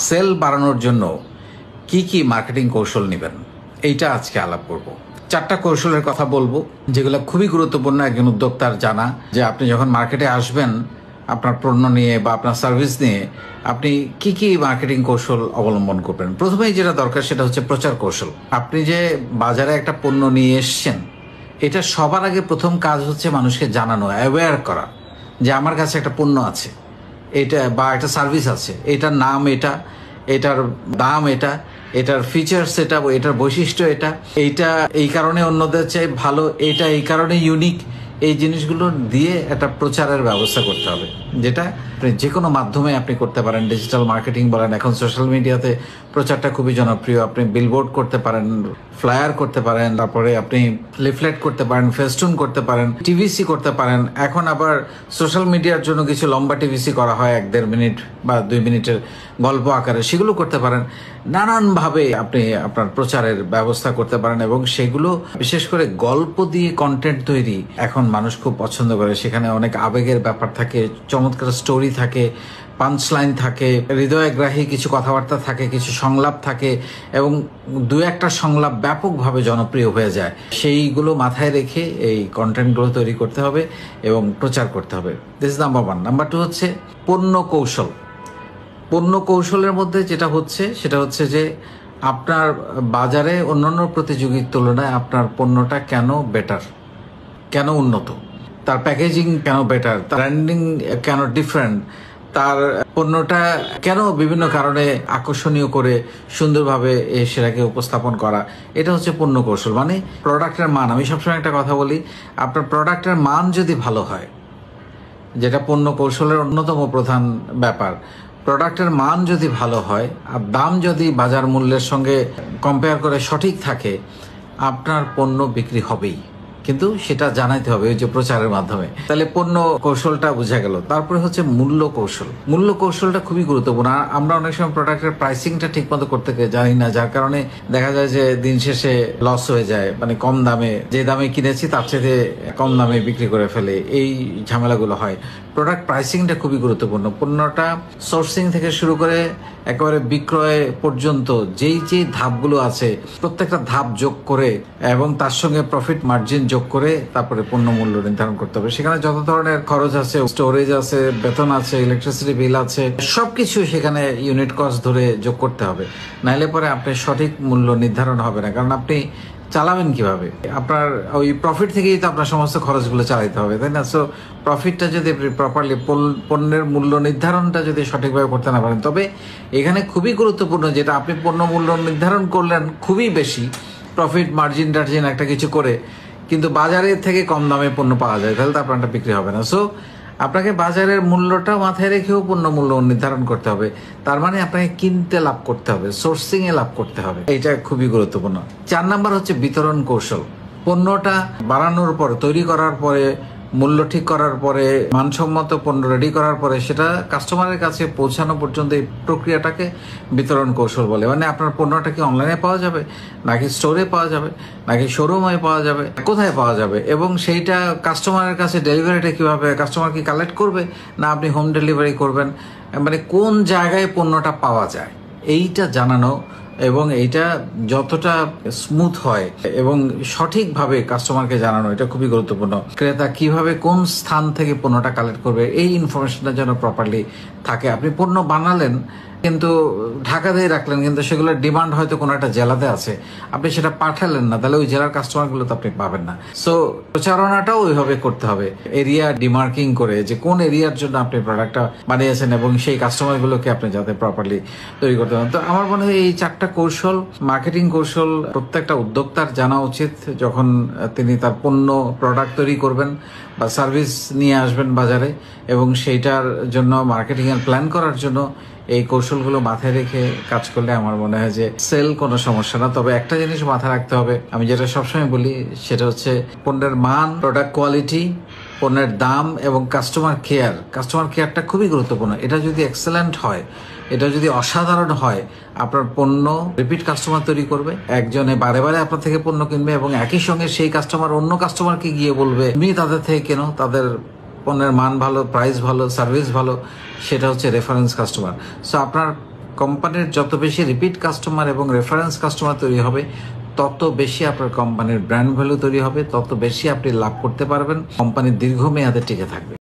Sell বাড়ানোর জন্য কি কি মার্কেটিং কৌশল নেবেন এইটা আজকে আলাপ করব। 4টা কৌশলের কথা বলবো যেগুলো খুবই গুরুত্বপূর্ণ একজন উদ্যোক্তার জানা, যে আপনি যখন মার্কেটে আসবেন আপনার পণ্য নিয়ে বা আপনার সার্ভিস নিয়ে আপনি কি কি মার্কেটিং কৌশল অবলম্বন করবেন। প্রথমেই যেটা দরকার সেটা হচ্ছে প্রচার কৌশল। আপনি যে বাজারে একটা পণ্য নিয়ে এসছেন, এটা সবার আগে প্রথম কাজ হচ্ছে মানুষকে জানানো, অ্যাওয়্যার করা যে আমার কাছে একটা পণ্য আছে, এটা বা একটা সার্ভিস আছে, এটার নাম এটা, এটার দাম এটা, এটার ফিচার্স এটা, এটার বৈশিষ্ট্য এটা, এইটা এই কারণে অন্যদের চেয়ে ভালো, এটা এই কারণে ইউনিক। এই জিনিসগুলো দিয়ে একটা প্রচারের ব্যবস্থা করতে হবে, যেটা যে কোনো মাধ্যমে আপনি করতে পারেন। ডিজিটাল মার্কেটিং বলেন, এখন সোশ্যাল মিডিয়াতে প্রচারটা খুবই জনপ্রিয়। আপনি বিলবোর্ড করতে পারেন, ফ্লায়ার করতে পারেন, তারপরে আপনি লিফলেট করতে পারেন, ফেস্টুন করতে পারেন, টিভিসি করতে পারেন। এখন আবার সোশ্যাল মিডিয়ার জন্য কিছু লম্বা টিভিসি করা হয়, 1-1.5 মিনিট বা 2 মিনিটের গল্প আকারে, সেগুলো করতে পারেন। নানানভাবে আপনি আপনার প্রচারের ব্যবস্থা করতে পারেন এবং সেগুলো বিশেষ করে গল্প দিয়ে কন্টেন্ট তৈরি এখন মানুষ খুব পছন্দ করে। সেখানে অনেক আবেগের ব্যাপার থাকে, চমৎকার স্টোরি থাকে, পাঞ্চ লাইন থাকে, হৃদয়গ্রাহী কিছু কথাবার্তা থাকে, কিছু সংলাপ থাকে এবং 2-1টা সংলাপ ব্যাপকভাবে জনপ্রিয় হয়ে যায়। সেইগুলো মাথায় রেখে এই কন্টেন্টগুলো তৈরি করতে হবে এবং প্রচার করতে হবে। This is number 1। নাম্বার 2 হচ্ছে পণ্য কৌশল। পণ্য কৌশলের মধ্যে যেটা হচ্ছে সেটা হচ্ছে যে আপনার বাজারে অন্যান্য প্রতিযোগীর তুলনায় আপনার পণ্যটা কেন বেটার, কেন উন্নত, তার প্যাকেজিং কেন বেটার, তার ব্র্যান্ডিং কেন ডিফারেন্ট, তার পণ্যটা কেন বিভিন্ন কারণে আকর্ষণীয় করে সুন্দরভাবে সেটাকে উপস্থাপন করা। এটা হচ্ছে পণ্য কৌশল, মানে প্রোডাক্টের মান। আমি সবসময় একটা কথা বলি, আপনার প্রোডাক্টের মান যদি ভালো হয়, যেটা পণ্য কৌশলের অন্যতম প্রধান ব্যাপার, প্রোডাক্টের মান যদি ভালো হয় আর দাম যদি বাজার মূল্যের সঙ্গে কম্পেয়ার করে সঠিক থাকে, আপনার পণ্য বিক্রি হবেই। কিন্তু সেটা জানাইতে হবে ওই যে প্রচারের মাধ্যমে। তাহলে পণ্য কৌশলটা বোঝা গেল। তারপরে হচ্ছে মূল্য কৌশল। মূল্য কৌশলটা খুবই গুরুত্বপূর্ণ। আমরা অনেক সময় প্রোডাক্টের প্রাইসিংটা ঠিক মতো করতে জানি না, যার কারণে দেখা যায় যে দিন শেষে লস হয়ে যায়। মানে কম দামে, যে দামে কিনেছি তার চেয়ে কম দামে বিক্রি করে ফেলে, এই ঝামেলাগুলো হয়। প্রোডাক্ট প্রাইসিংটা খুবই গুরুত্বপূর্ণ। পণ্যটা সোর্সিং থেকে শুরু করে একেবারে বিক্রয় পর্যন্ত যেই ধাপগুলো আছে প্রত্যেকটা ধাপ যোগ করে এবং তার সঙ্গে প্রফিট মার্জিন যোগ করে তারপরে পণ্য মূল্য নির্ধারণ করতে হবে। সেখানে যত ধরনের খরচ আছে, স্টোরেজ আছে, বেতন আছে, ইলেকট্রিসিটি বিল আছে, সবকিছু সেখানে ইউনিট কস্ট ধরে যোগ করতে হবে। নাইলে পরে আপনি সঠিক মূল্য নির্ধারণ হবে না, কারণ আপনি চালাবেন কিভাবে? আপনার ওই প্রফিট থেকেই তো আপনার সমস্ত খরচগুলো চালাইতে হবে, তাই না? সো প্রফিটটা যদি প্রপারলি, পণ্যের মূল্য নির্ধারণটা যদি সঠিকভাবে করতে না পারেন, তবে এখানে খুবই গুরুত্বপূর্ণ যেটা আপনি পণ্য মূল্য নির্ধারণ করলেন খুবই বেশি, প্রফিট মার্জিন টার্জিন একটা কিছু করে, কিন্তু বাজারের থেকে কম দামে পণ্য পাওয়া যায়, তাহলে তো আপনারটা বিক্রি হবে না। সো আপনাকে বাজারের মূল্যটা মাথায় রেখেও পণ্য মূল্য নির্ধারণ করতে হবে। তার মানে আপনাকে কিনতে লাভ করতে হবে, সোর্সিং এ লাভ করতে হবে। এটা খুবই গুরুত্বপূর্ণ। 4 নাম্বার হচ্ছে বিতরণ কৌশল। পণ্যটা বাড়ানোর পরে, তৈরি করার পরে, মূল্য ঠিক করার পরে, মানসম্মত পণ্য রেডি করার পরে সেটা কাস্টমারের কাছে পৌঁছানো পর্যন্ত এই প্রক্রিয়াটাকে বিতরণ কৌশল বলে। মানে আপনার পণ্যটা কি অনলাইনে পাওয়া যাবে, নাকি স্টোরে পাওয়া যাবে, নাকি শোরুমে পাওয়া যাবে, কোথায় পাওয়া যাবে, এবং সেইটা কাস্টমারের কাছে ডেলিভারিটা কিভাবে, কাস্টমার কি কালেক্ট করবে না আপনি হোম ডেলিভারি করবেন, মানে কোন জায়গায় পণ্যটা পাওয়া যায় এইটা জানানো এবং এইটা যতটা স্মুথ হয় এবং সঠিকভাবে কাস্টমারকে জানানো, এটা খুবই গুরুত্বপূর্ণ। ক্রেতা কিভাবে কোন স্থান থেকে পণ্যটা কালেক্ট করবে এই ইনফরমেশনটা যেন প্রপারলি থাকে। আপনি পণ্য বানালেন কিন্তু ঢাকাতেই রাখলেন, কিন্তু সেগুলোর ডিমান্ড হয়তো কোনো একটা জেলাতে আছে, আপনি সেটা পাঠালেন না, তাহলে ওই জেলার কাস্টমারগুলো তো আপনি পাবেন না। সো প্রচারণাটাও ওইভাবে করতে হবে, এরিয়া ডিমার্কিং করে যে কোন এরিয়ার জন্য আপনি প্রোডাক্টটা বানিয়েছেন এবং সেই কাস্টমারগুলোকে আপনি যাতে প্রপারলি তৈরি করতে পারেন। তো আমার মনে হয় এই 4টা কৌশল, মার্কেটিং কৌশল প্রত্যেকটা উদ্যোক্তার জানা উচিত যখন তিনি তার পণ্য প্রোডাক্ট তৈরি করবেন বা সার্ভিস নিয়ে আসবেন বাজারে, এবং সেইটার জন্য মার্কেটিং এর প্ল্যান করার জন্য এই কৌশলগুলো মাথায় রেখে কাজ করলে আমার মনে হয় যে সেল কোনো সমস্যা না। তবে একটা জিনিস মাথায় রাখতে হবে, আমি যেটা সবসময় বলি, সেটা হচ্ছে পণ্যের মান, প্রোডাক্ট কোয়ালিটি, পণ্যের দাম এবং কাস্টমার কেয়ার। কাস্টমার কেয়ারটা খুবই গুরুত্বপূর্ণ। এটা যদি এক্সেলেন্ট হয়, এটা যদি অসাধারণ হয়, আপনার পণ্য রিপিট কাস্টমার তৈরি করবে, একজনে বারে বারে আপনার থেকে পণ্য কিনবে এবং একই সঙ্গে সেই কাস্টমার অন্য কাস্টমারকে গিয়ে বলবে তুমি তাদের থেকে কেনো, তাদের পণ্যের মান ভালো, প্রাইস ভালো, সার্ভিস ভালো, সেটা হচ্ছে রেফারেন্স কাস্টমার। সো আপনার কোম্পানির যত বেশি রিপিট কাস্টমার এবং রেফারেন্স কাস্টমার তৈরি হবে, তত বেশি আপনার কোম্পানির ব্র্যান্ড ভ্যালু তৈরি হবে, তত বেশি আপনি লাভ করতে পারবেন, কোম্পানির দীর্ঘমেয়াদে টিকে থাকবে।